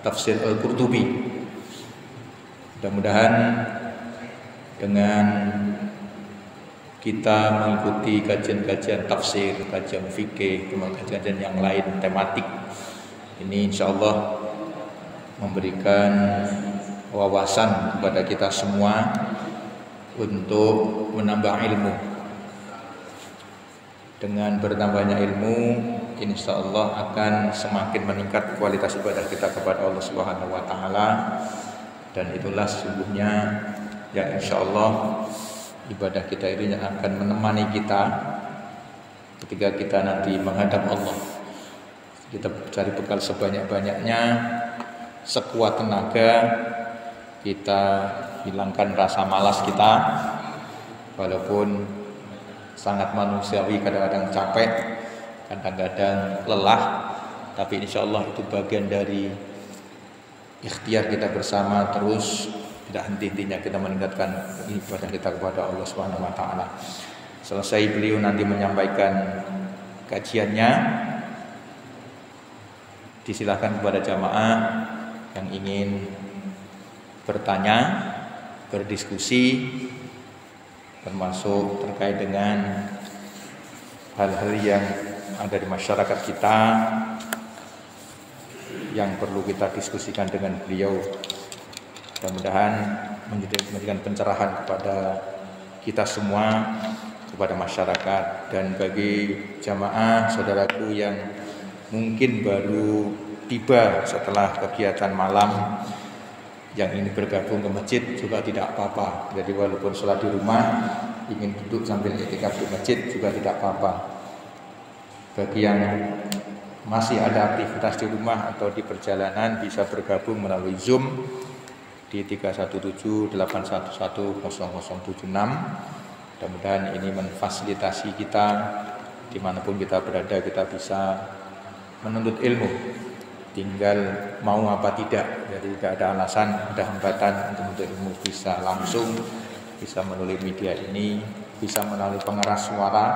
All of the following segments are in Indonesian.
tafsir Al-Qurtubi. Mudah-mudahan dengan kita mengikuti kajian-kajian tafsir, kajian fikih, kajian-kajian yang lain tematik ini insyaallah memberikan wawasan kepada kita semua untuk menambah ilmu. Dengan bertambahnya ilmu, insyaallah akan semakin meningkat kualitas ibadah kita kepada Allah Subhanahu wa taala, dan itulah sesungguhnya yang insyaallah ibadah kita ini yang akan menemani kita ketika kita nanti menghadap Allah. Kita cari bekal sebanyak-banyaknya, sekuat tenaga, kita hilangkan rasa malas kita, walaupun sangat manusiawi, kadang-kadang capek, kadang-kadang lelah, tapi insya Allah itu bagian dari ikhtiar kita bersama, terus tidak henti-hentinya kita meningkatkan ibadah kita kepada Allah Subhanahu wa taala. Selesai beliau nanti menyampaikan kajiannya, disilahkan kepada jamaah yang ingin bertanya, berdiskusi, termasuk terkait dengan hal-hal yang ada di masyarakat kita yang perlu kita diskusikan dengan beliau. Mudah-mudahan menjadikan pencerahan kepada kita semua, kepada masyarakat, dan bagi jamaah saudaraku yang mungkin baru tiba setelah kegiatan malam yang ini bergabung ke masjid juga tidak apa-apa. Jadi walaupun sholat di rumah ingin duduk sambil i'tikaf di masjid juga tidak apa-apa. Bagi yang masih ada aktivitas di rumah atau di perjalanan bisa bergabung melalui Zoom di 31781100076. Mudah-mudahan ini memfasilitasi kita dimanapun kita berada, kita bisa menuntut ilmu, tinggal mau apa tidak. Jadi tidak ada alasan, ada hambatan untuk menuntut ilmu. Bisa langsung, bisa melalui media ini, bisa melalui pengeras suara.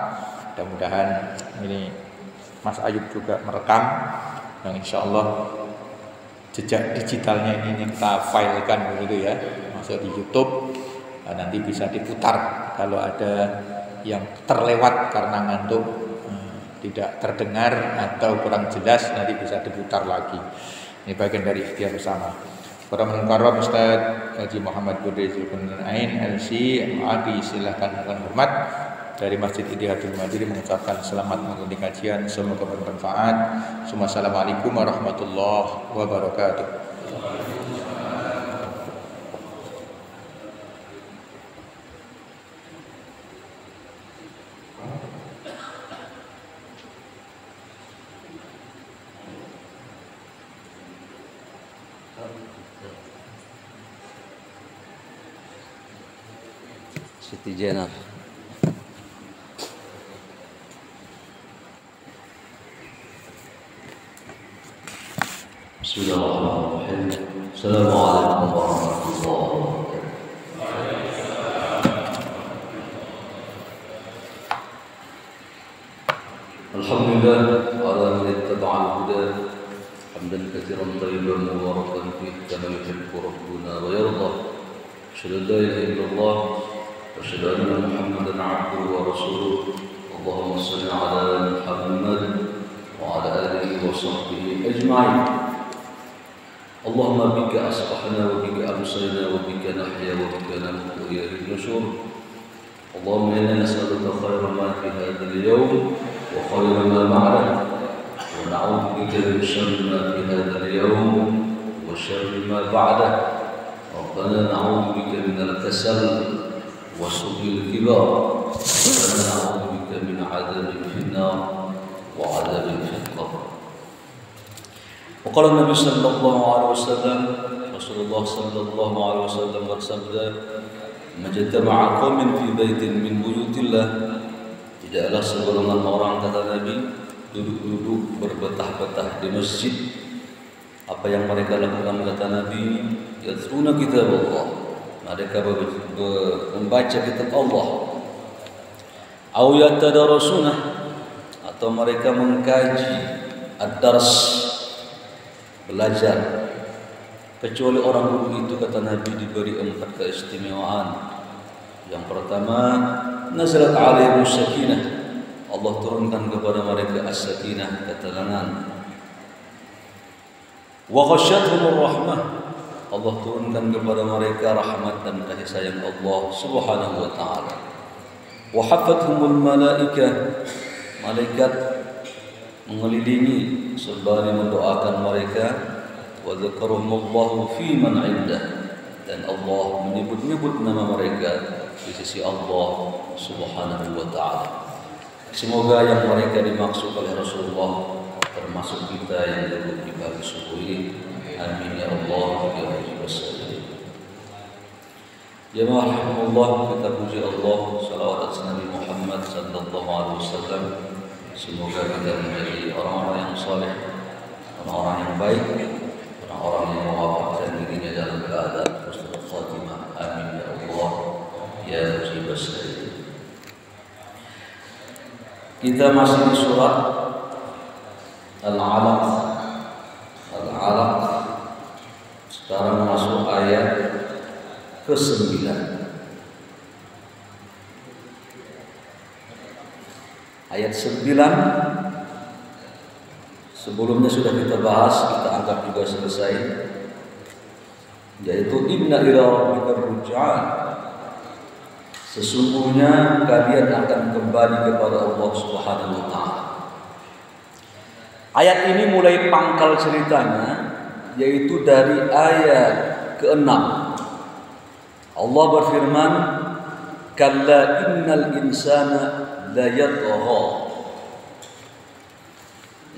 Mudah-mudahan ini Mas Ayub juga merekam, yang insya Allah jejak digitalnya ini kita filekan begitu ya, masuk di YouTube, nanti bisa diputar kalau ada yang terlewat karena ngantuk, tidak terdengar atau kurang jelas, nanti bisa diputar lagi. Ini bagian dari ikhtiar bersama. Para mukarram Ustaz Haji Muhammad Budri Zulkarnain LC MAD, silahkan dengan hormat dari Masjid Ittihadul Madani mengucapkan selamat mengikuti kajian, semoga bermanfaat. Assalamualaikum warahmatullahi wabarakatuh. Siti Jenab. Bismillahirrahmanirrahim. Assalamualaikum warahmatullahi wabarakatuh. Alhamdulillah ala man ittaba'a al-huda hamdan katsiran tayyiban mubarakan fihi kama yuhibbu rabbuna wa yarda. Asyhadu an la ilaha illallah wa asyhadu anna Muhammadan 'abduhu wa rasuluh. Allahumma shalli ala Muhammad wa ala alihi wa sahbihi ajma'in. Allahumma bika asbahna wa bika amsayna wa bika nahya wa bika namutu wa ilayka nusyur. Allahumma inna nas'aluka khayra ma fi hadzal yawm wa khayra ma ba'dahu wa na'udzu bika min sharri ma fi hadzal yawm wa sharri ma ba'dahu. Rabbana na'udzu bika min al-kasal wa su'il kibar. Rabbana na'udzu bika min 'adzabin fin nar wa 'adzabin fil qabr. Waqala Nabi sallallahu alaihi wasallam, Rasulullah sallallahu alaihi wasallam bersabda, "Majtama'a qaumin fi baitin min buyutillah." Tidaklah segolongan orang, kata Nabi, duduk-duduk berbetah-betah di masjid. Apa yang mereka lakukan, kata Nabi? Yatluna kitab Allah. Mereka membaca kitab Allah. Aw yatadarasuna, atau mereka mengkaji ad-dars, belajar kecuali orang dulu itu, kata Nabi, diberi 4 keistimewaan. Yang pertama, nazalat alaihimus sakinah, Allah turunkan kepada mereka as-sakinah, ketenangan. Wa ghasyiyatuhumur rahmah, Allah turunkan kepada mereka rahmat dan kasih sayang Allah Subhanahu wa taala. Wa hafathumul malaikah, malaikat mengelilingi sembari mendoakan mereka. Wa dzakarahumullahu fi man 'indah, dan Allah menyebut-nyebut nama mereka di sisi Allah Subhanahu wa taala. Semoga yang mereka dimaksud oleh Rasulullah termasuk kita yang duduk di pagi subuh ini. Amin ya Allah ya Rabbi wasallam. Ya Allah, kita puji Allah, salawat atas Nabi Muhammad sallallahu alaihi wasallam. Semoga kita menjadi orang-orang yang saleh, orang-orang yang baik, orang-orang yang mewafatkan dirinya dalam keadaan husnul khatimah. Amin ya Allah ya Rabbi wasallam. Kita masih di surat Al-Alaq. Al-Alaq. Sekarang masuk ayat ke-9. Ayat 9 sebelumnya sudah kita bahas, kita anggap juga selesai, yaitu inna ila rabbikar ruj'an, sesungguhnya kalian akan kembali kepada Allah Subhanahu wa taala. Ayat ini mulai pangkal ceritanya, yaitu dari ayat ke-6. Allah berfirman, kalla innal insana la yatgha.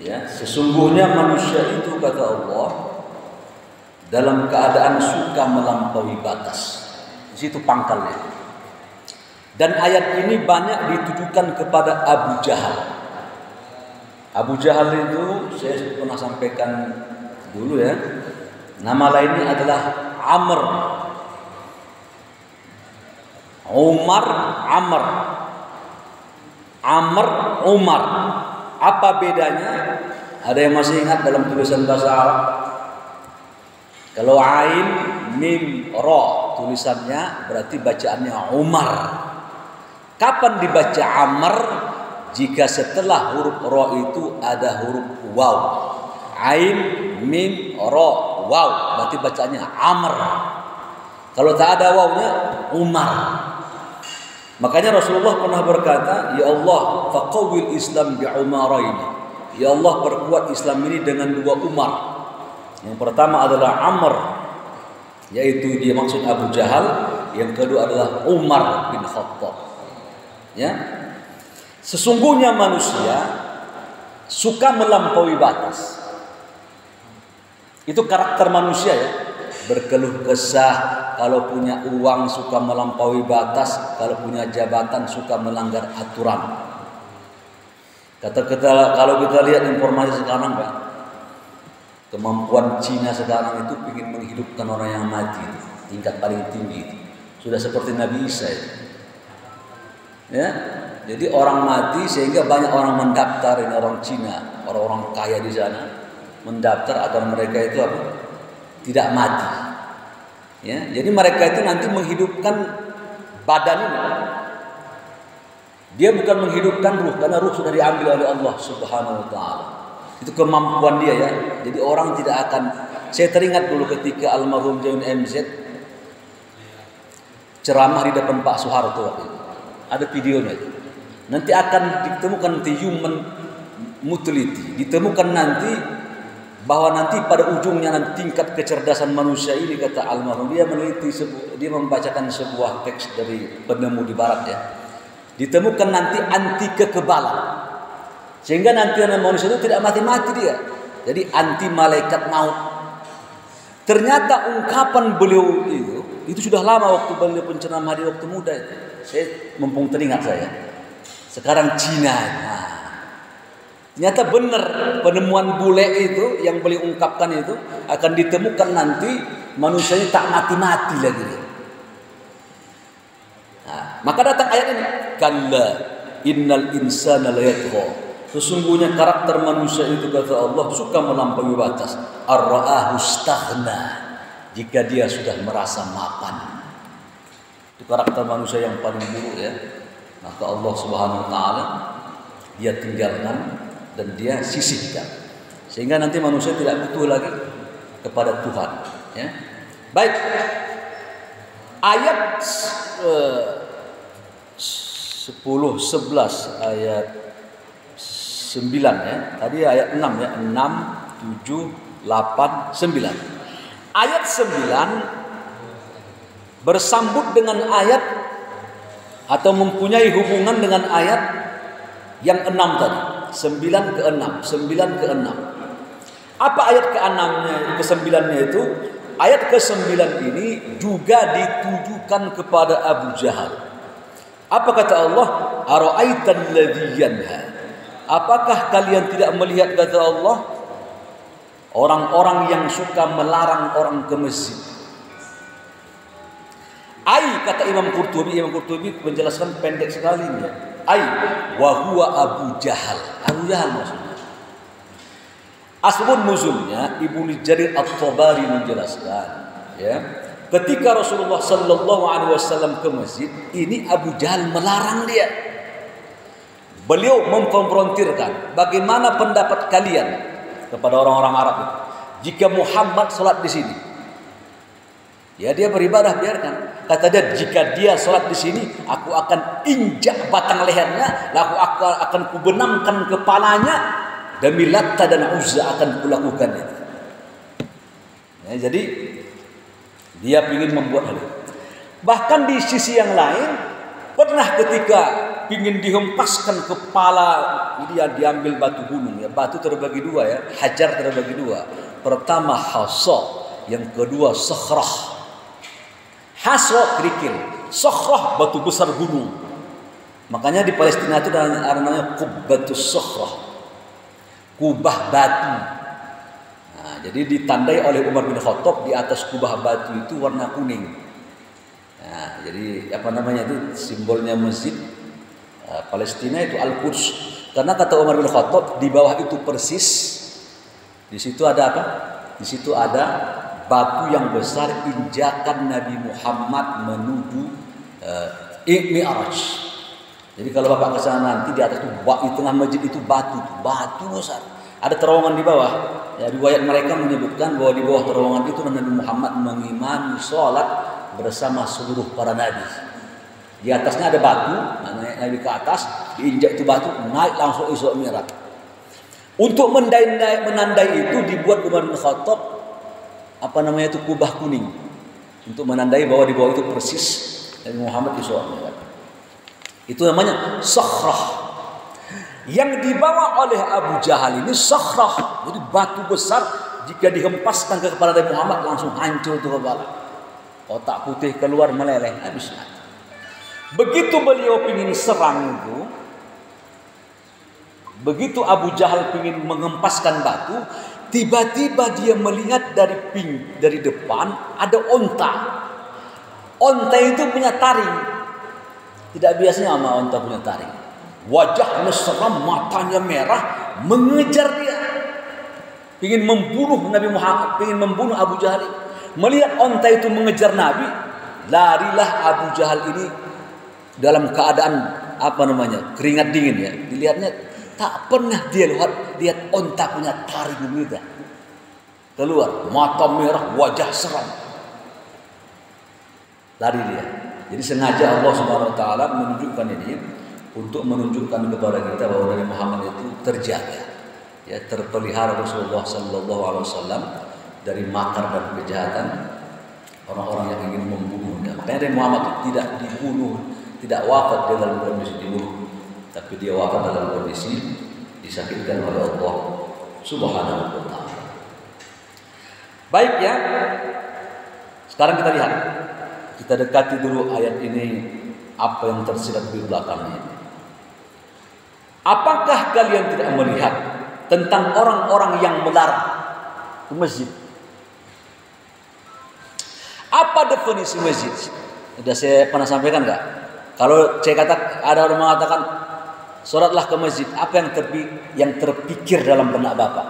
Ya, sesungguhnya manusia itu, kata Allah, dalam keadaan suka melampaui batas. Di situ pangkalnya. Dan ayat ini banyak ditujukan kepada Abu Jahal. Abu Jahal itu saya pernah sampaikan dulu ya. Nama lainnya adalah Amr. Umar, Amr. Amr, Umar. Apa bedanya? Ada yang masih ingat dalam tulisan bahasa Arab? Kalau ain, mim, ra tulisannya berarti bacaannya Umar. Kapan dibaca Amr? Jika setelah huruf ra itu ada huruf waw. Ain, mim, ra, waw, berarti bacanya Amr. Kalau tak ada wawnya, Umar. Makanya Rasulullah pernah berkata, ya Allah, faqawwil Islam bi'umaraini. Ya Allah, perkuat Islam ini dengan 2 Umar. Yang pertama adalah Amr, yaitu dia maksud Abu Jahal. Yang kedua adalah Umar bin Khattab. Ya, sesungguhnya manusia suka melampaui batas. Itu karakter manusia ya. Berkeluh kesah, kalau punya uang suka melampaui batas, kalau punya jabatan suka melanggar aturan. Kalau kita lihat informasi sekarang, Pak, kemampuan Cina sekarang itu ingin menghidupkan orang yang mati, tingkat paling tinggi. Sudah seperti Nabi Isa ya. Ya, jadi orang mati sehingga banyak orang mendaftar, ini orang Cina, orang-orang kaya di sana mendaftar agar mereka itu apa? Tidak mati. Ya, jadi mereka itu nanti menghidupkan badan ini. Dia bukan menghidupkan ruh, karena ruh sudah diambil oleh Allah Subhanahu wa taala. Itu kemampuan dia ya. Jadi orang tidak akan. Saya teringat dulu ketika almarhum Jaun MZ ceramah di depan Pak Soeharto waktu itu. Ada videonya itu. Nanti akan ditemukan nanti human mutility, ditemukan nanti bahwa nanti pada ujungnya nanti tingkat kecerdasan manusia ini, kata almarhum, dia meneliti, dia membacakan sebuah teks dari penemu di barat ya. Ditemukan nanti anti kekebalan, sehingga nanti manusia itu tidak mati-mati dia. Jadi anti malaikat maut. Ternyata ungkapan beliau itu sudah lama waktu beliau penceramah di waktu muda itu. Saya mumpung teringat saya. Sekarang Cina. Nah, ternyata benar penemuan bule itu yang beliau ungkapkan itu akan ditemukan nanti manusianya tak mati-mati lagi. Nah, maka datang ayat ini, kalla innal insana la yatgha. Sesungguhnya karakter manusia itu, kata Allah, suka melampaui batas. Ar-ra'ahu staghna. jika dia sudah merasa mapan. Itu karakter manusia yang paling buruk ya. Maka Allah Subhanahu wa taala dia tinggalkan dan dia sisihkan. Sehingga nanti manusia tidak butuh lagi kepada Tuhan ya. Baik. Ayat 10, 11 ayat 9 ya. Tadi ayat 6 ya. 6, 7, 8, 9. Ayat 9 bersambut dengan ayat atau mempunyai hubungan dengan ayat yang 6 tadi. 9 ke 6, 9 ke 6. Apa ayat ke-6-nya, ke-9-nya itu? Ayat ke-9 ini juga ditujukan kepada Abu Jahal. Apa kata Allah? Ara'aital ladzi yanha. Apakah kalian tidak melihat, kata Allah, orang-orang yang suka melarang orang ke masjid? Ai, kata Imam Qurtubi menjelaskan pendek sekali ya. Ai wa huwa Abu Jahal. Abu Jahal maksudnya. Asbun nuzulnya Ibnu Jarir At-Tabari menjelaskan ya, ketika Rasulullah sallallahu alaihi wasallam ke masjid, ini Abu Jahal melarang dia. Beliau memkonfrontirkan, bagaimana pendapat kalian kepada orang-orang Arab itu jika Muhammad salat di sini? Ya, dia beribadah, biarkan. Kata dia, jika dia salat di sini, aku akan injak batang lehernya, lalu aku akan kubenamkan kepalanya, demi Latta dan Uzza akan kulakukan itu. Ya, jadi dia ingin membuat hal itu. Bahkan di sisi yang lain, pernah ketika ingin dihempaskan kepala, dia diambil batu gunung ya. Batu terbagi dua ya, hajar terbagi dua. Pertama hasa, yang kedua sakhrah. Hasa kerikil, sakhrah batu besar gunung. Makanya di Palestina itu namanya Qubbatus Sakhrah, kubah batu. Nah, jadi ditandai oleh Umar bin Khattab, di atas kubah batu itu warna kuning. Nah, jadi apa namanya itu simbolnya masjid Palestina itu Al-Quds. Karena kata Umar bin Khattab, di bawah itu persis, di situ ada apa? Di situ ada batu yang besar, injakan Nabi Muhammad menuju Mi'raj. Jadi kalau Bapak ke sana nanti, di atas itu, di tengah masjid itu batu besar. Ada terowongan di bawah. Ya, riwayat mereka menyebutkan bahwa di bawah terowongan itu Nabi Muhammad mengimami sholat bersama seluruh para nabi. Di atasnya ada batu, Nabi ke atas, diinjak itu batu, naik langsung Isra Mi'raj. Untuk menandai itu dibuat Umar bin Khattab itu kubah kuning, untuk menandai bahwa di bawah itu persis Nabi Muhammad Isra Mi'raj. Itu namanya sakhrah. Yang dibawa oleh Abu Jahal ini sakhrah, jadi batu besar, jika dihempaskan ke kepala Nabi Muhammad langsung hancur itu kepala. Otak putih keluar meleleh, habis mati. Begitu beliau ingin serang itu, begitu Abu Jahal ingin mengempaskan batu, tiba-tiba dia melihat dari depan ada onta. Onta itu punya taring. Tidak biasanya sama onta punya taring. Wajahnya seram, matanya merah, mengejar dia. Ingin membunuh Nabi Muhammad, ingin membunuh Abu Jahal. Melihat onta itu mengejar Nabi, larilah Abu Jahal ini dalam keadaan keringat dingin ya. Dilihatnya tak pernah dia lihat onta punya taring begitu. Keluar, mata merah, wajah seram. Lari dia. Jadi sengaja Allah Subhanahu wa taala menunjukkan ini untuk menunjukkan kepada kita bahwa Nabi Muhammad itu terjaga. Ya, terpelihara Rasulullah sallallahu alaihi wasallam dari makar dan kejahatan orang-orang yang ingin membunuhnya. Makanya Nabi Muhammad itu tidak dibunuh, tidak wafat dalam kondisi dibunuh, tapi dia wafat dalam kondisi disakitkan oleh Allah Subhanahu wa taala. Baik ya. Sekarang kita lihat. Kita dekati dulu ayat ini, apa yang tersirat di belakangnya. Apakah kalian tidak melihat tentang orang-orang yang melarang ke masjid? Apa definisi masjid? Sudah saya pernah sampaikan enggak? Kalau saya kata ada orang mengatakan sholatlah ke masjid, apa yang terpikir dalam benak Bapak?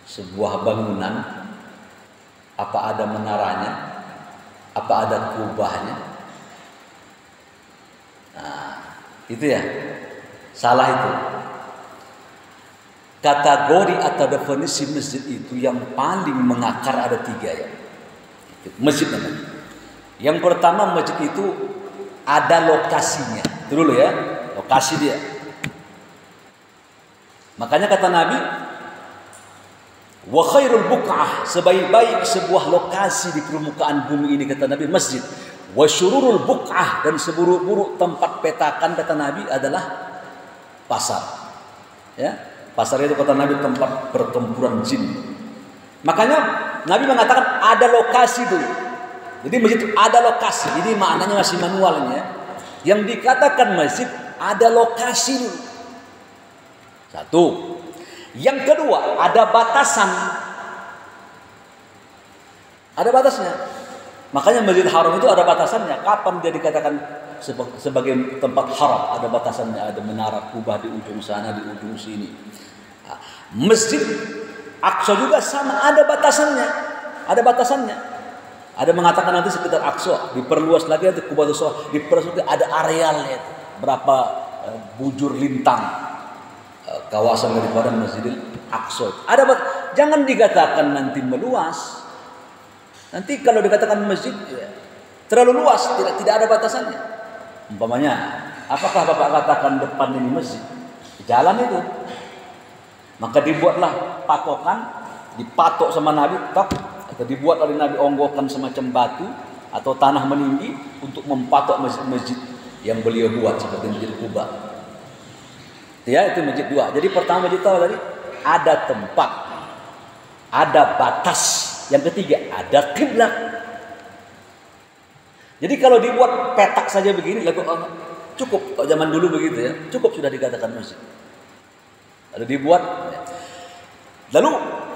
Sebuah bangunan Apa ada menaranya? Apa ada kubahnya? Nah, itu ya. Salah itu. Kategori atau definisi masjid itu yang paling mengakar ada 3 ya. Masjid namanya. Yang pertama, masjid itu ada lokasinya. Itu dulu ya, lokasi dia. Makanya kata Nabi, wa khairul buq'ah, sebaik-baik sebuah lokasi di permukaan bumi ini kata Nabi masjid. Wa syururul buq'ah, dan seburuk-buruk tempat petakan kata Nabi adalah pasar. Ya, pasar itu kata Nabi tempat pertempuran jin. Makanya Nabi mengatakan ada lokasi dulu. Jadi masjid itu ada lokasi. Ini maknanya masih manual ini ya. Yang dikatakan masjid ada lokasi dulu. Satu. Yang kedua, ada batasan. Ada batasnya. Makanya Masjid Haram itu ada batasannya. Kapan dia dikatakan sebagai tempat haram? Ada batasannya. Ada menara kubah di ujung sana, di ujung sini. Nah, Masjid Aqsa juga sama, ada batasannya. Ada batasannya. Ada mengatakan nanti sekitar Aqsa diperluas lagi, nanti kubah itu diperluas lagi, ada arealnya itu. Berapa bujur lintang kawasan daripada Masjidil Aqsa. Jangan dikatakan nanti meluas. Nanti kalau dikatakan masjid ya, terlalu luas, tidak ada batasannya. Umpamanya, apakah Bapak katakan depan ini masjid? Jalan itu. Maka dibuatlah patokan, dipatok sama Nabi, atau dibuat oleh Nabi onggokan semacam batu atau tanah meninggi untuk mempatok masjid-masjid yang beliau buat seperti Masjid Quba. Ya, itu masjid 2. Jadi pertama masjid tahu tadi ada tempat, ada batas. Yang ketiga ada kiblat. Jadi kalau dibuat petak saja begini, cukup. Kalau zaman dulu begitu ya, cukup sudah dikatakan masjid. Lalu dibuat, lalu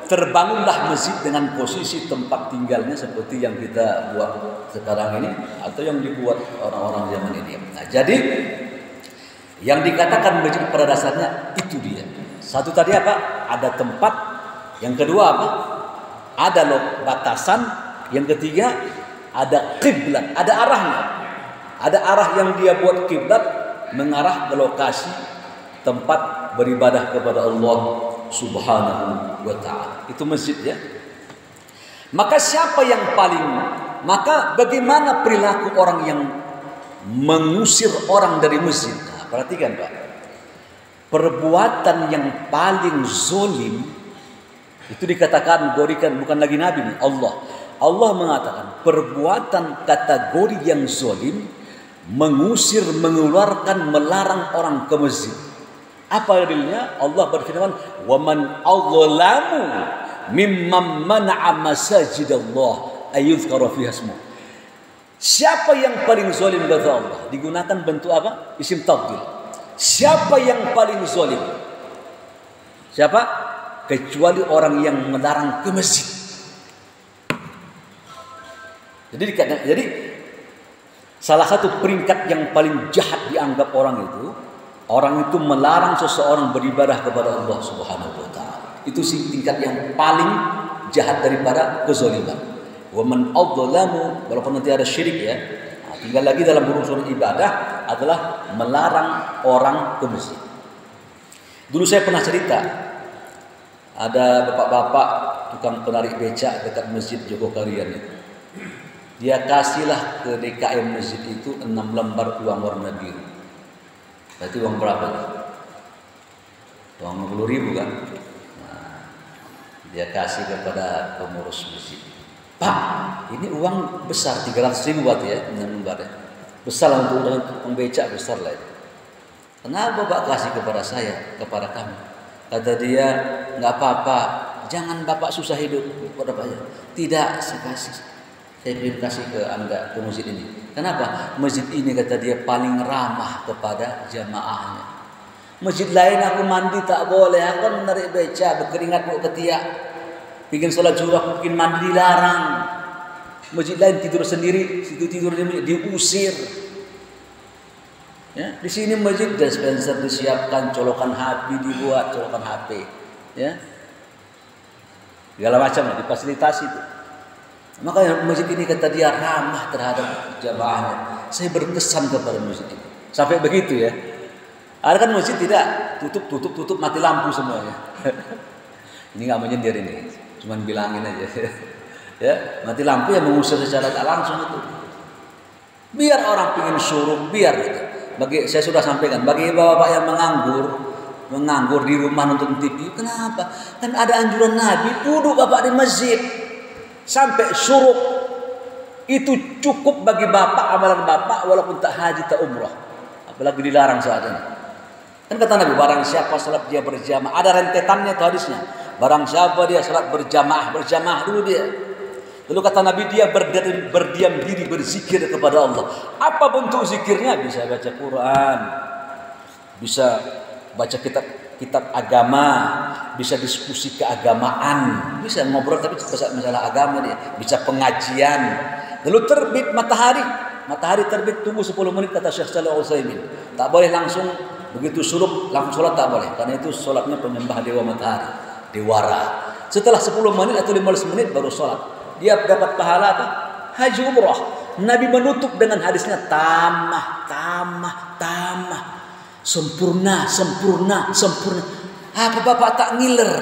terbangunlah masjid dengan posisi tempat tinggalnya seperti yang kita buat sekarang ini atau yang dibuat orang-orang zaman ini. Nah, jadi yang dikatakan masjid pada dasarnya itu dia. Satu tadi apa? Ada tempat. Yang kedua apa? Ada batasan. Yang ketiga ada kiblat, ada arahnya. Ada arah yang dia buat kiblat mengarah ke lokasi tempat beribadah kepada Allah Subhanahu wa ta'ala. Itu masjid ya. Maka bagaimana perilaku orang yang mengusir orang dari masjid? Nah, perhatikan Pak. Perbuatan yang paling zolim itu dikatakan bukan lagi Nabi nih, Allah. Allah mengatakan perbuatan kategori yang zolim mengusir, mengeluarkan, melarang orang ke masjid. Apa dalilnya? Allah berfirman, "Wa man adzlamu mimman mana'a masajidallah ayyuzkara fiha ismuh." Siapa yang paling zalim kata Allah? Digunakan bentuk apa? Isim tafdhil. Siapa yang paling zalim? Siapa? Kecuali orang yang melarang ke masjid. Jadi salah satu peringkat yang paling jahat dianggap orang itu melarang seseorang beribadah kepada Allah Subhanahu wa ta'ala. Itu sih tingkat yang paling jahat daripada kezaliman. Wa man adzlamu, walaupun nanti ada syirik ya. Nah, tinggal lagi dalam urusan ibadah adalah melarang orang ke masjid. Dulu saya pernah cerita, ada bapak-bapak tukang penarik becak dekat Masjid Jogokarian itu. Dia kasihlah ke DKM masjid itu 6 lembar uang warna biru. Berarti uang berapa? Uang 50.000 kan? Nah, dia kasih kepada pengurus masjid. Pak, ini uang besar 300.000 buat ya, 6 lembar ya. Besar untuk tukang becak, besar lah itu. Kenapa Bapak kasih kepada saya, kepada kami? Kata dia, nggak apa-apa, jangan Bapak susah hidup kepada Bapak. Tidak, saya kasih. Saya ingin kasih ke Anda, ke masjid ini. Kenapa? Masjid ini kata dia paling ramah kepada jamaahnya. Masjid lain aku mandi tak boleh, aku kan menarik beca, berkeringat mau ketiak. Bikin sholat zuhur, bikin mandi dilarang. Masjid lain tidur sendiri, situ tidur diusir. Ya, di sini masjid dispenser disiapkan, colokan HP dibuat, colokan HP, ya, segala macam difasilitasi itu. Makanya masjid ini kata dia ramah terhadap jamaahnya. Saya berkesan kepada masjid ini. Sampai begitu ya. Ada kan masjid tidak tutup mati lampu semuanya. Ini nggak menyindir ini, cuman bilangin aja. Ya, mati lampu yang mengusir secara tak langsung itu. Biar orang pingin syuruk, biar gitu. Saya sudah sampaikan, bagi bapak yang menganggur di rumah nonton TV, kenapa? Kan ada anjuran Nabi, duduk bapak di masjid sampai syuruk. Itu cukup bagi bapak, amalan bapak walaupun tak haji tak umrah. Apalagi dilarang saat ini. Kan kata Nabi, barang siapa salat dia berjamaah, ada rentetannya tuh hadisnya. Barang siapa dia salat berjamaah dulu dia. Lalu kata Nabi, dia berdiam diri berzikir kepada Allah. Apa bentuk zikirnya? Bisa baca Quran, bisa baca kitab agama, bisa diskusi keagamaan, bisa ngobrol tapi masalah agama dia, bisa pengajian. Lalu terbit matahari terbit, tunggu 10 menit kata Syekh Shalih Al-Utsaimin. Tak boleh langsung begitu suruh langsung sholat, tak boleh, karena itu sholatnya penyembah dewa matahari, dewara. Setelah 10 menit atau 15 menit baru sholat, dia dapat pahala apa? Haji umrah. Nabi menutup dengan hadisnya tamah, sempurna. Apa bapak tak ngiler?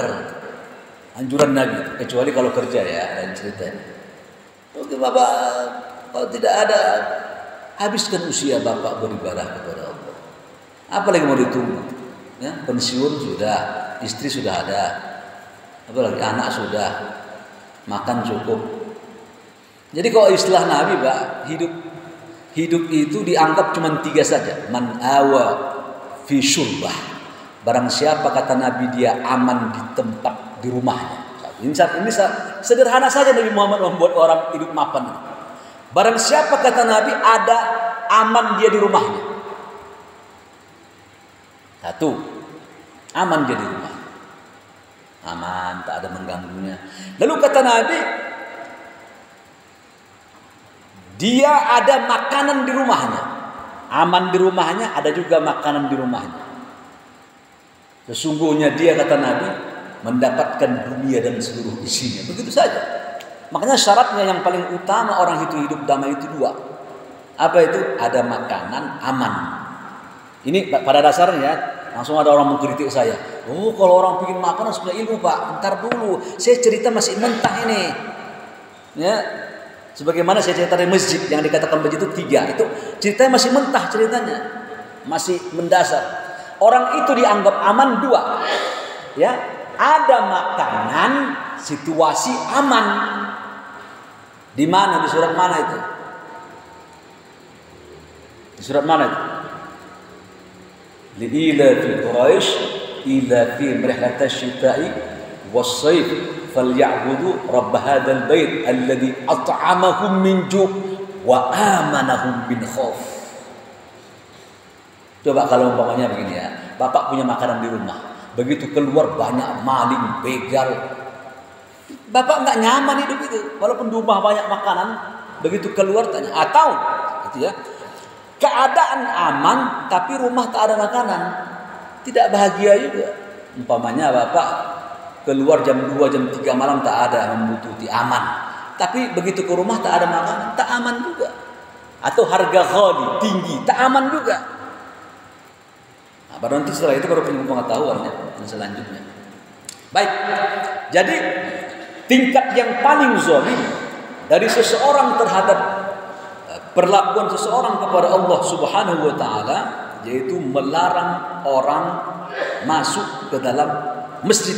Anjuran Nabi, kecuali kalau kerja ya, dan ceritanya. Oke bapak, kalau tidak ada, habiskan usia bapak beribadah kepada Allah. Apa lagi mau ditunggu? Ya, pensiun sudah, istri sudah ada, apalagi anak sudah, makan cukup. Jadi kalau istilah Nabi, Pak, hidup itu dianggap cuma 3 saja. Man awa fi syurbah. Barang siapa kata Nabi dia aman di tempat di rumahnya. Ini sederhana saja Nabi Muhammad membuat orang hidup mapan. Barang siapa kata Nabi ada aman dia di rumahnya. 1, aman dia di rumah. Aman, tak ada mengganggunya. Lalu kata Nabi, dia ada makanan di rumahnya. Aman di rumahnya, ada juga makanan di rumahnya. Sesungguhnya dia kata Nabi mendapatkan dunia dan seluruh isinya. Begitu saja. Makanya syaratnya yang paling utama orang itu hidup damai itu 2. Apa itu? Ada makanan, aman. Ini pada dasarnya langsung ada orang mengkritik saya. Oh, kalau orang bikin makan harus punya ilmu, Pak. Ntar dulu, saya cerita masih mentah ini. Ya, sebagaimana saya cerita di masjid yang dikatakan masjid itu 3. Itu ceritanya masih mentah ceritanya, masih mendasar. Orang itu dianggap aman 2. Ya, ada makanan, situasi aman. Di mana? Di surat mana itu? Di surat mana itu? لإيلاف قريش إيلافهم رحلة الشتاء والصيف فليعبدوا رب هذا البيت الذي أطعمهم من جوع وآمنهم من خوف. Coba kalau umpamanya begini ya, bapak punya makanan di rumah, begitu keluar banyak maling, begal, bapak nggak nyaman hidup itu. Walaupun di rumah banyak makanan, begitu keluar tanya, atau gitu ya. Keadaan aman, tapi rumah tak ada makanan, tidak bahagia juga. Umpamanya bapak keluar jam 2, jam 3 malam tak ada, membutuhkan aman. Tapi begitu ke rumah tak ada makanan, tak aman juga. Atau harga ghali, tinggi, tak aman juga. Nah, baru nanti setelah itu baru punya pengetahuannya dan selanjutnya. Baik, jadi tingkat yang paling zalim dari seseorang terhadap perlakuan seseorang kepada Allah Subhanahu wa taala yaitu melarang orang masuk ke dalam masjid.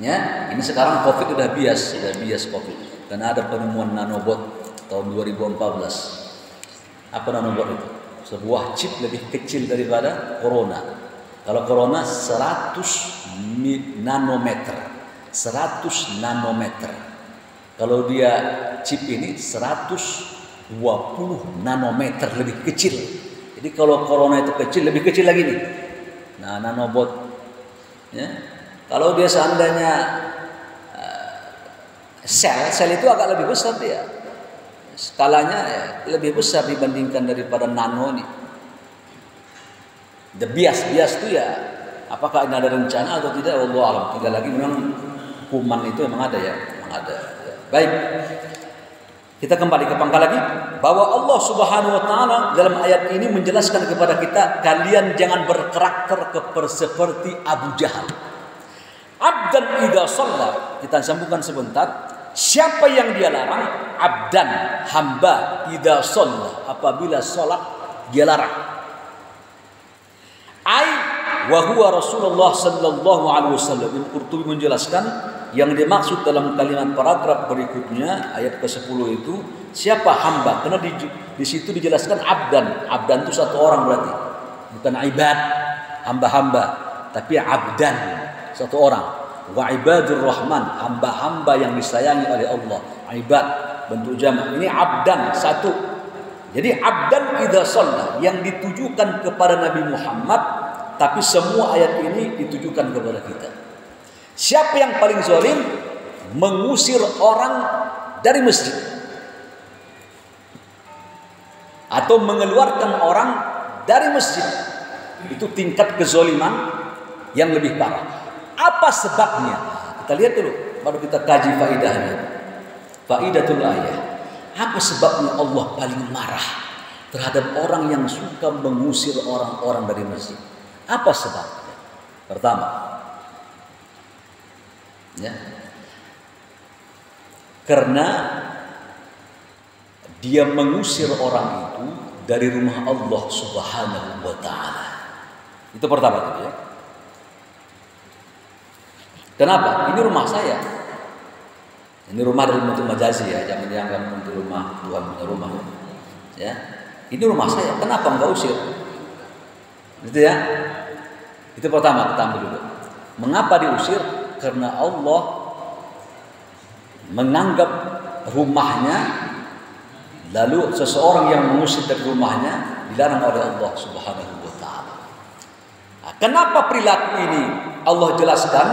Ya, ini sekarang Covid sudah bias Covid. Karena ada penemuan nanobot tahun 2014. Apa nanobot itu? Sebuah chip lebih kecil daripada corona. Kalau corona 100 nanometer. 100 nanometer. Kalau dia chip ini 120 nanometer lebih kecil. Jadi kalau corona itu kecil, lebih kecil lagi nih. Nah, nanobot. Ya. Kalau dia seandainya sel itu agak lebih besar dia. Skalanya ya, lebih besar dibandingkan daripada nano ini. The bias itu ya. Apakah ini ada rencana atau tidak? Wallahu a'lam. Tidak lagi memang hukuman itu memang ada ya, memang ada. Ya. Baik. Kita kembali ke pangkal lagi bahwa Allah Subhanahu wa taala dalam ayat ini menjelaskan kepada kita, kalian jangan berkarakter seperti Abu Jahal. Abdan idza shalla, kita sambungkan sebentar. Siapa yang dia larang? Abdan, hamba, idza shalla, apabila salat dia larang. Ai wa huwa Rasulullah sallallahu alaihi wasallam. Ibnu Qurtubi menjelaskan yang dimaksud dalam kalimat paragraf berikutnya ayat ke-10 itu siapa hamba? Karena di situ dijelaskan abdan. Abdan itu satu orang berarti. Bukan ibad, hamba-hamba, tapi abdan, satu orang. Wa ibadur rahman, hamba-hamba yang disayangi oleh Allah. Ibad bentuk jamak. Ini abdan satu. Jadi abdan idza shalla yang ditujukan kepada Nabi Muhammad, tapi semua ayat ini ditujukan kepada kita. Siapa yang paling zalim? Mengusir orang dari masjid atau mengeluarkan orang dari masjid. Itu tingkat kezaliman yang lebih parah. Apa sebabnya? Kita lihat dulu, baru kita kaji faidahnya. Faidatul ayat. Apa sebabnya Allah paling marah terhadap orang yang suka mengusir orang-orang dari masjid? Apa sebabnya? Pertama, ya, karena dia mengusir orang itu dari rumah Allah Subhanahu wa taala. Itu pertama tadi ya. Kenapa? Ini rumah saya. Ini rumah dalam bentuk majazi ya, jangan dianggap bentuk rumah Tuhan punya rumah. Ya. Ini rumah saya. Kenapa enggak usir? Gitu ya. Itu pertama, kita ambil dulu. Mengapa diusir? Karena Allah menganggap rumahnya, lalu seseorang yang mengusir dari rumahnya dilarang oleh Allah Subhanahu wa taala. Nah, kenapa perilaku ini Allah jelaskan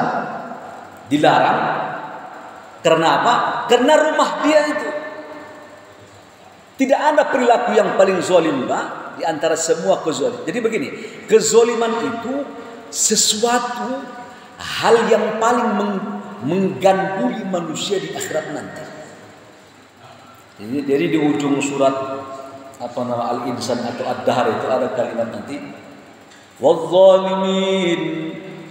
dilarang? Karena apa? Karena rumah dia itu. Tidak ada perilaku yang paling zalim, Pak, di antara semua kezaliman. Jadi begini, kezaliman itu sesuatu hal yang paling mengganduli manusia di akhirat nanti. Jadi di ujung surat apa nama Al-Insan atau Ad-Dahr itu ada kalimat nanti,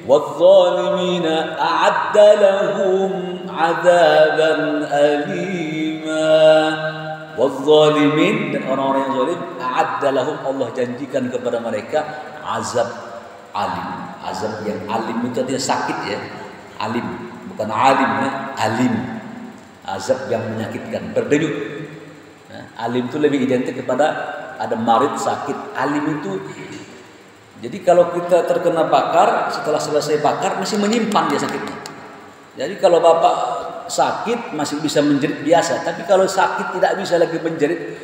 wadh-dhalimina a'adda lahum 'adzaban alima. Wadh-dhalimin, dan orang-orang yang zalim, a'adda lahum, Allah janjikan kepada mereka azab alim. Azab yang alim itu artinya sakit ya. Alim, bukan alim ya, alim. Azab yang menyakitkan, berdenyut. Nah, alim itu lebih identik kepada ada marid, sakit. Alim itu, jadi kalau kita terkena bakar, setelah selesai bakar masih menyimpan dia sakitnya. Jadi kalau bapak sakit masih bisa menjerit biasa, tapi kalau sakit tidak bisa lagi menjerit,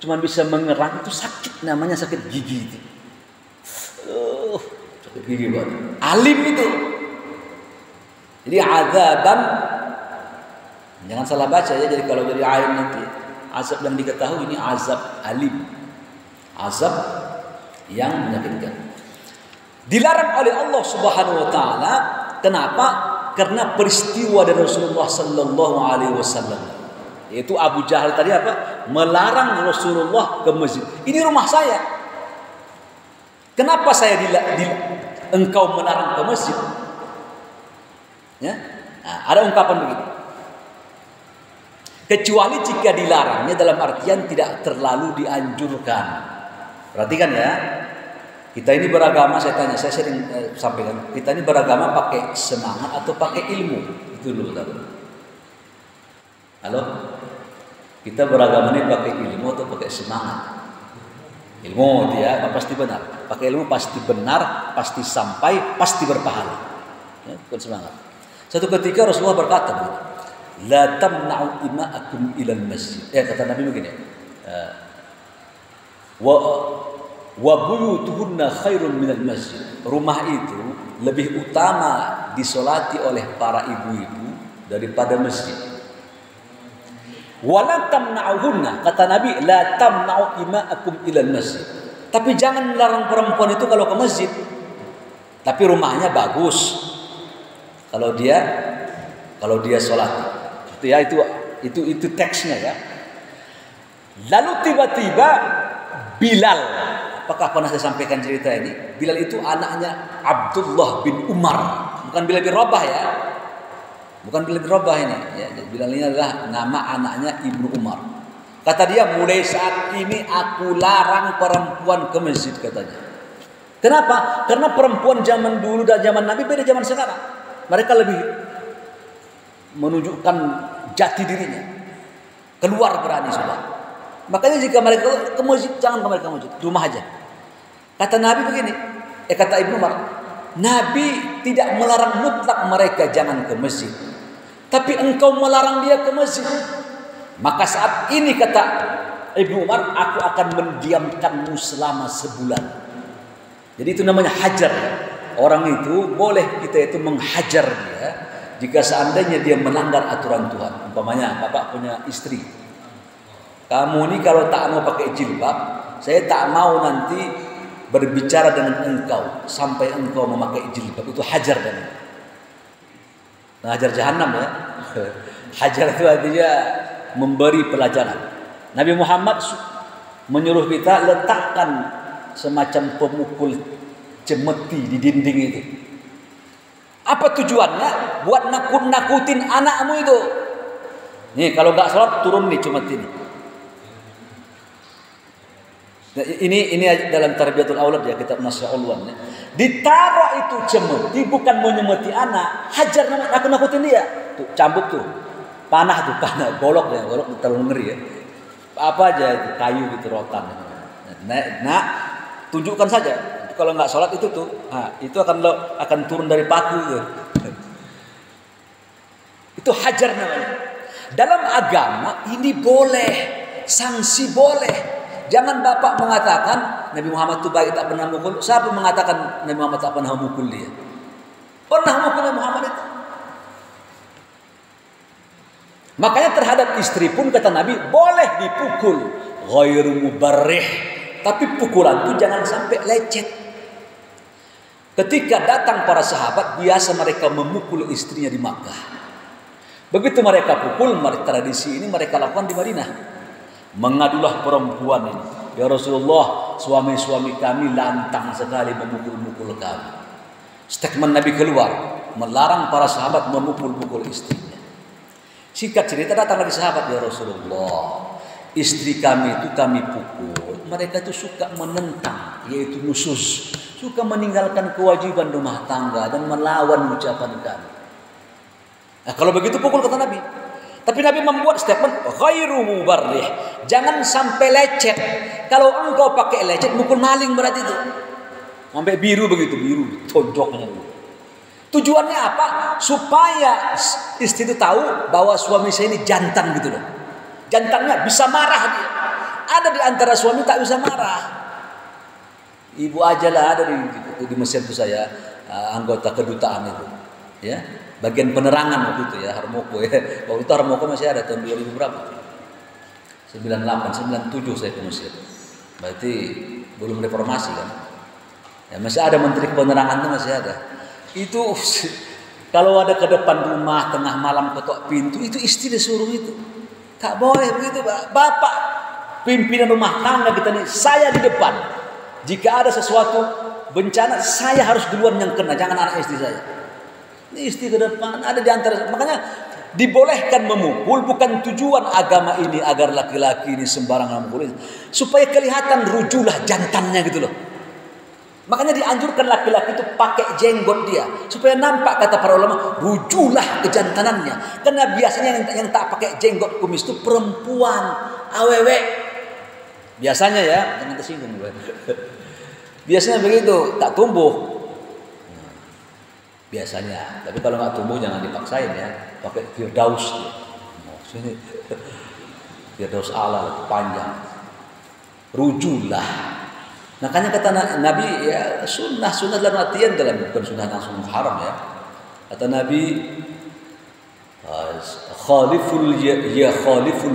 cuma bisa mengerang, itu sakit, namanya sakit gigi itu. Sakit gigi banget. Alim itu. Jadi azaban, jangan salah baca ya. Jadi kalau dari ain nanti azab yang diketahui ini azab alim, azab yang menyakitkan. Dilarang oleh Allah Subhanahu wa taala. Kenapa? Karena peristiwa dari Rasulullah sallallahu alaihi wasallam. Yaitu Abu Jahal tadi apa? Melarang Rasulullah ke masjid. Ini rumah saya. Kenapa saya engkau melarang ke masjid? Ya? Nah, ada ungkapan begitu. Kecuali jika dilarangnya dalam artian tidak terlalu dianjurkan. Perhatikan ya. Kita ini beragama, saya tanya, saya sering sampaikan, kita ini beragama pakai semangat atau pakai ilmu? Itu dulu tahu. Halo? Kita beragama ini pakai ilmu atau pakai semangat? Ilmu dia pasti benar. Pakai ilmu pasti benar, pasti sampai, pasti berpahala. Ya, bukan semangat. Satu ketika Rasulullah berkata begini, la tamna'u ima'akum ilal masjid. Kata Nabi begini, wa buyutuhunna khairun minal masjid. Rumah itu lebih utama disolati oleh para ibu-ibu daripada masjid. Wala tamna'uhunna, kata Nabi, la tamna'u ima'akum ilal masjid. Tapi jangan melarang perempuan itu kalau ke masjid. Tapi rumahnya bagus. Kalau dia kalau dia sholat. Itu teksnya ya. Lalu tiba-tiba Bilal, apakah pernah saya sampaikan cerita ini? Bilal itu anaknya Abdullah bin Umar, bukan Bilal bin Rabah ya. Bukan Bilal bin Rabah ini ya. Bilal ini adalah nama anaknya Ibnu Umar. Kata dia, mulai saat ini aku larang perempuan ke masjid, katanya. Kenapa? Karena perempuan zaman dulu dan zaman Nabi beda zaman sekarang. Mereka lebih menunjukkan jati dirinya. Keluar berani sudah. Makanya jika mereka ke masjid, jangan ke mereka masjid, rumah aja. Kata Nabi begini, kata Ibnu Umar, Nabi tidak melarang mutlak mereka jangan ke masjid, tapi engkau melarang dia ke masjid. Maka saat ini kata Ibnu Umar, aku akan mendiamkanmu selama sebulan. Jadi itu namanya hajar. Orang itu boleh kita itu menghajar dia jika seandainya dia melanggar aturan Tuhan. Umpamanya bapak punya istri, kamu ini kalau tak mau pakai jilbab, saya tak mau nanti berbicara dengan engkau sampai engkau memakai jilbab. Itu hajar kan? Nah, hajar jahanam ya. Hajar itu artinya memberi pelajaran. Nabi Muhammad menyuruh kita letakkan semacam pemukul cemeti di dinding itu. Apa tujuannya? Buat nakut-nakutin anakmu itu. Nih kalau nggak sholat turun nih cemeti ini. Nah, ini dalam Tarbiyatul Aulad ya, kitab Nasya Allah ya. Ditaruh itu cemeti bukan menyemeti anak, hajar nakut-nakutin dia. Tuh cambuk tuh. Panah tuh, golok terlalu ngeri ya. Apa aja itu kayu gitu, rotan. Nah, tunjukkan saja. Kalau nggak sholat itu tuh, itu akan turun dari paku tuh. Itu hajar namanya. Dalam agama ini boleh, sanksi boleh. Jangan bapak mengatakan Nabi Muhammad itu baik tak pernah mukul. Siapa mengatakan Nabi Muhammad tak pernah mukul dia? Pernah mukul Nabi Muhammad itu. Makanya terhadap istri pun kata Nabi boleh dipukul, ghairu mubarrih, tapi pukulan itu jangan sampai lecet. Ketika datang para sahabat, biasa mereka memukul istrinya di Makkah. Begitu mereka pukul, tradisi ini mereka lakukan di Madinah. Mengadulah perempuan ini, ya Rasulullah, suami-suami kami lantang sekali memukul-mukul kami. Statement Nabi keluar, melarang para sahabat memukul-mukul istrinya. Singkat cerita datang lagi sahabat, ya Rasulullah, istri kami itu kami pukul, mereka itu suka menentang, yaitu nusus, suka meninggalkan kewajiban rumah tangga dan melawan ucapan kami. Nah, kalau begitu pukul, kata Nabi. Tapi Nabi membuat statement ghairu mubarrih, jangan sampai lecet. Kalau engkau pakai lecet, mukul maling berarti itu. Sampai biru begitu, biru tonjoknya. Tujuannya apa? Supaya istri itu tahu bahwa suami saya ini jantan gitu loh. Jantannya bisa marah dia. Ada di antara suami tak bisa marah. Ibu aja lah ada di Mesir itu saya, anggota kedutaan itu. Ya, bagian penerangan waktu itu ya, Harmoko ya. Waktu itu Harmoko masih ada tahun 2000 berapa? 98, 97 saya ke Mesir. Berarti belum reformasi kan? Ya masih ada menteri penerangan itu masih ada. Itu kalau ada ke depan rumah tengah malam ketok pintu, itu istri disuruh itu. Tak boleh begitu, bapak pimpinan rumah tangga kita nih, saya di depan. Jika ada sesuatu bencana, saya harus duluan yang kena, jangan anak istri saya. Ini istri ke depan, ada di antara. Makanya dibolehkan memukul bukan tujuan agama ini agar laki-laki ini sembarangan memukul, supaya kelihatan rujulah jantannya gitu loh. Makanya dianjurkan laki-laki itu pakai jenggot dia supaya nampak, kata para ulama, rujulah kejantanannya. Karena biasanya yang tak pakai jenggot kumis itu perempuan, awewe. Biasanya ya, jangan tersinggung gue. Biasanya begitu, tak tumbuh. Biasanya, tapi kalau nggak tumbuh jangan dipaksain ya. Pakai Firdaus, sini Firdaus ala panjang. Rujulah. Makanya kata Nabi ya, sunnah dalam artian bukan sunnah langsung haram ya. Kata Nabi khaliful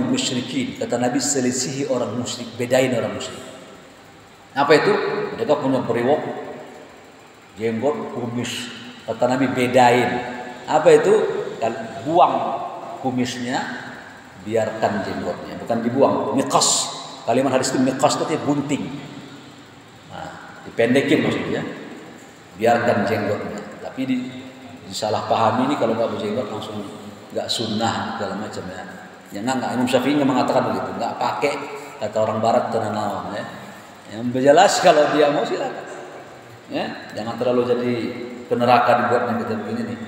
musyrikin. Kata Nabi selisihi orang musyrik, bedain orang musyrik. Apa itu? Mereka punya brewok, jenggot, kumis. Kata Nabi bedain. Apa itu? buang kumisnya, biarkan jenggotnya, bukan dibuang. Miqas, kalimat hadis itu miqas itu gunting. Nah, dipendekin maksudnya, biarkan jenggotnya. Tapi disalahpahami ini kalau nggak berjenggot langsung nggak sunnah segala macam ya. Ya nggak. Imam Syafi'i nggak mengatakan begitu, nggak pakai kata orang Barat tenanawang ya. Yang berjelas kalau dia mau silakan. Ya, jangan terlalu jadi ke neraka dibuatnya kita begini nih.